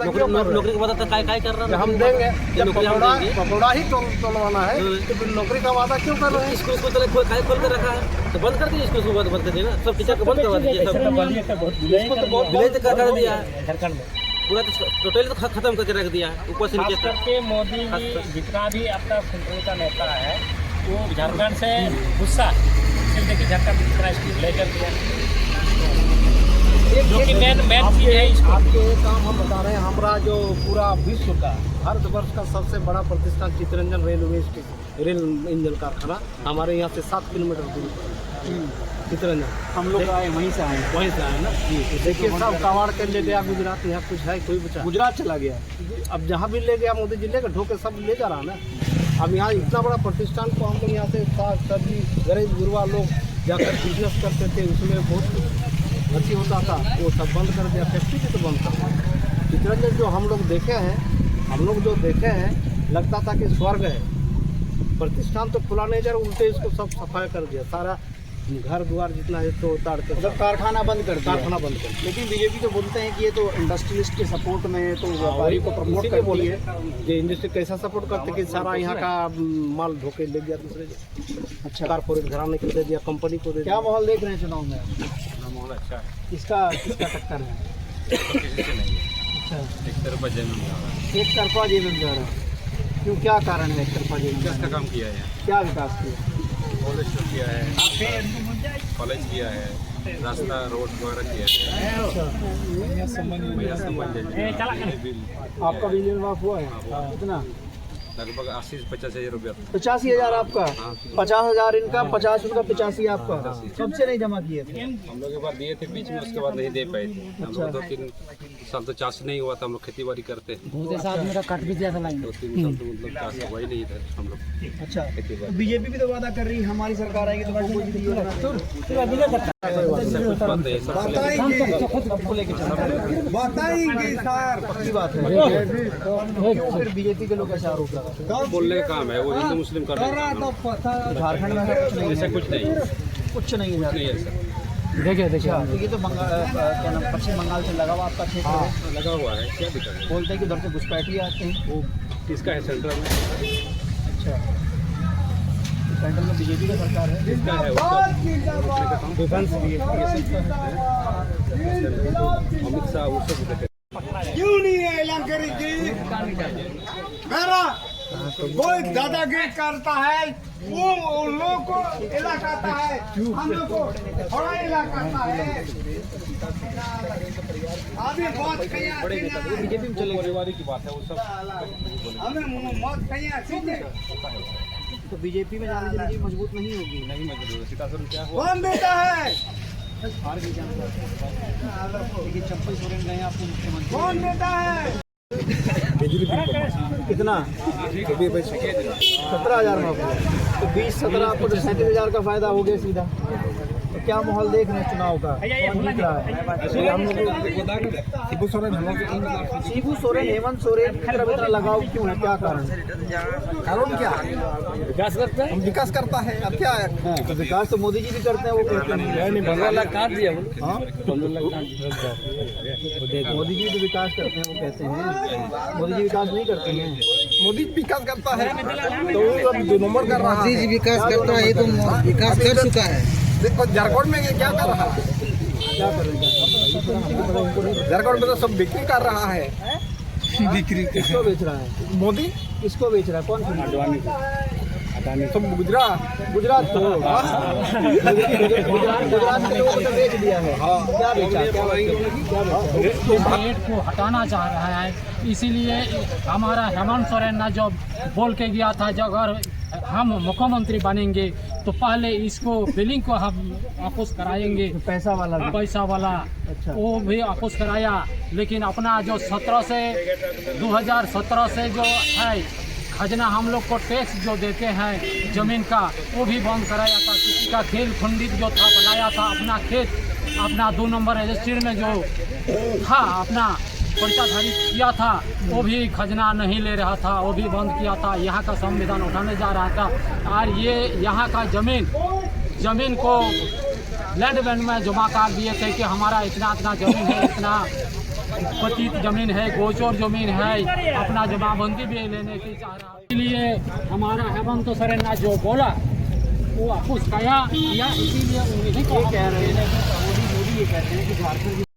नौकरी के वादा काय कर रहा है? हम देंगे, जब नौकरी हम देंगे। पकौड़ा ही तोलवाना है तो फिर नौकरी का वादा क्यों कर रहे हैं? स्कूल को खोल कर रखा है तो बंद कर दिए, स्कूल को बंद कर दिए ना, सब टीचर को बंद करवा दीजिए, सब इसको तो बहुत विलेज कर दिया है पूरा, तो टोटल तो खत्म करके रख दिया है ऊपर से नीचे तक। करके मोदी जी जितना भी आपका सेंट्रल का नेता है वो झारखंड से गुस्सा सिर्फ देखिए झारखंड कितना स्कूल लेकर दिया, जो कि मेन चीज है इसको। आपके काम हम बता रहे हैं, हमारा जो पूरा विश्व का भारतवर्ष का सबसे बड़ा प्रतिष्ठान Chittaranjan railway station, rail engine कारखाना हमारे यहाँ से 7 किलोमीटर दूर चित्तरंजन। हम लोग आए वहीं से आए ना। देखिए सब कबाड़ कर ले गया गुजरात, यहाँ कुछ है कोई बचा? गुजरात चला गया। अब जहाँ भी ले गया मोदी जी लेकर ढोके सब ले जा रहा है ना। अब यहाँ इतना बड़ा प्रतिष्ठान को हम लोग यहाँ से साग सब्जी गरीब गुरबा लोग जाकर बिजनेस करते थे, उसमें बहुत अच्छी होता था, वो सब बंद कर दिया, फैक्ट्री भी तो बंद कर दिया। चित्तरंजन जो हम लोग देखे हैं लगता था कि स्वर्ग है। प्रतिष्ठान तो खुला नहीं जा रहा, उल्टे इसको सब सफाई कर दिया, सारा घर द्वार जितना है तो उतार कर मतलब कारखाना बंद कर दिया। कारखाना बंद कर। लेकिन बीजेपी तो बोलते हैं कि ये तो इंडस्ट्रियलिस्ट के सपोर्ट में है, तो व्यापारी को प्रमोट इसीलिए करती है। ये इंडस्ट्री कैसा सपोर्ट करते कि सारा यहाँ का माल ढोके ले गया दूसरे जगह। अच्छा, कारपोरेट घराने को दे दिया, कंपनी को दे दिया। क्या माहौल देख रहे हैं चुनाव में? माहौल अच्छा है, किसका टक्कर है? किसी से नहीं है, अच्छा, एक तरफा जमीन जा रहा है। एक तरफा जीवन जा रहा है, क्यों, क्या कारण है एक तरफा जीवन? विकास का काम किया है, क्या विकास किया? कॉलेज किया है, कॉलेज किया है, रास्ता रोड वगैरह किया है, महिला संबंध आपका बिजली माफ हुआ है कितना? लगभग 80 से 85 हज़ार रुपया। 85,000 आपका, 50,000 इनका, 50 उनका, 85 आपका। सबसे नहीं जमा किए थे? हम लोग एक बार दिए थे बीच में, उसके बाद नहीं दे पाए थे। हम लोग 2-3 साल तो चाष नहीं हुआ था, हम लोग खेती बाड़ी करते हैं। साथ मेरा कट भी दिया था लाइन। 2-3 साल तो मतलब चाष हुआ ही नहीं था हम लोग। अच्छा, खेती बाड़ी बीजेपी भी तो वादा कर रही है हमारी सरकार आएगी तो सब बंद है, सब बताएंगे सर, पक्की बात है। क्यों फिर बीजेपी के लोग ऐसा आरोप लगा? बोलने का काम है, वो हिंदू मुस्लिम कर रहे हैं। झारखंड में ऐसा कुछ नहीं ऐसा है, कुछ नहीं है, कुछ नहीं है। नहीं है सर। देखिए ये तो क्या नाम, पश्चिम बंगाल से लगा हुआ आपका क्षेत्र है। लगा हुआ है, क्या दिक्कत है? बोलते हैं कि उधर से घुसपैठी आते हैं। वो किसका है सेंट्रल में? अच्छा, सेंट्रल में बीजेपी का सरकार है। किसका है उसका डिफेंस अमित शाह वो सब क्यों नहीं है इलाकारी जी? मेरा कोई दादागिरी करता है, वो उन लोगों को इलाकाता है, हम लोग को थोड़ा इलाकाता है। अभी बहुत बीजेपी में चले परिवार की बात है, वो सब हमें मौत कहीं तो बीजेपी में जाने से बीजेपी मजबूत नहीं होगी। नहीं मजबूर। सीतासुर क्या हुआ? कौन देता है? लेकिन चंपई सोरेन गए आपको मुख्यमंत्री, कौन देता है? बिजली बिल कितना? 17,000 में आपको, तो 20-17 आपको 37,000 का फायदा हो गया सीधा। तो क्या माहौल देख रहे हैं चुनाव का, कौन जीत रहा है? हम लोग शिबू सोरेन शिबू सोरेन, हेमंत सोरेन की तरफ इतना लगाव क्यों है, क्या कारण? कारण क्या? विकास करते हैं। विकास करता है, अब क्या है? तो विकास तो मोदी जी भी करते हैं, वो कहते हैं 15 लाख काट दिया। हाँ, मोदी जी भी विकास करते हैं, वो कहते हैं। मोदी जी विकास नहीं करते हैं। मोदी विकास करता है तो वो अब 2 नंबर कर रहा है। विकास करता है, तो विकास कर चुका है। देखो झारखंड में ये क्या कर रहा है? क्या कर रहे हैं? झारखंड में तो सब बिक्री कर रहा है। बिक्री किसको बेच रहा है? मोदी किसको बेच रहा है? कौन सी? सब गुजरात गुजरात को। गुजरात के लोगों को तो बेच दिया है। क्या बेचा? रेट को हटाना चाह रहा है, इसीलिए हमारा हेमंत सोरेन ने जो बोल के गया था, जो अगर हम मुख्यमंत्री बनेंगे तो पहले इसको बिलिंग को हम वापस कराएंगे, पैसा वाला भी। पैसा वाला। अच्छा। वो भी वापस कराया, लेकिन अपना जो 2017 से जो है खजना हम लोग को टैक्स जो देते हैं जमीन का, वो भी बंद कराया था। किसी का खेल खंडित जो था बनाया था, अपना खेत अपना 2 नंबर रजिस्ट्री में जो था अपना पर्चाधारी किया था, वो भी खजना नहीं ले रहा था, वो भी बंद किया था। यहाँ का संविधान उठाने जा रहा था, और ये यहाँ का जमीन को लैंड बैंक में जमा कर दिए थे कि हमारा इतना जमीन है, इतना पतित जमीन है, गोचर जमीन है, अपना जमाबंदी भी लेने की चाह रहा है। इसलिए हमारा हेमंत सोरेन ने जो बोला वो आपको किया, इसीलिए उन्हीं को कह रहे हैं कि मोदी ये कहते हैं कि झारखंड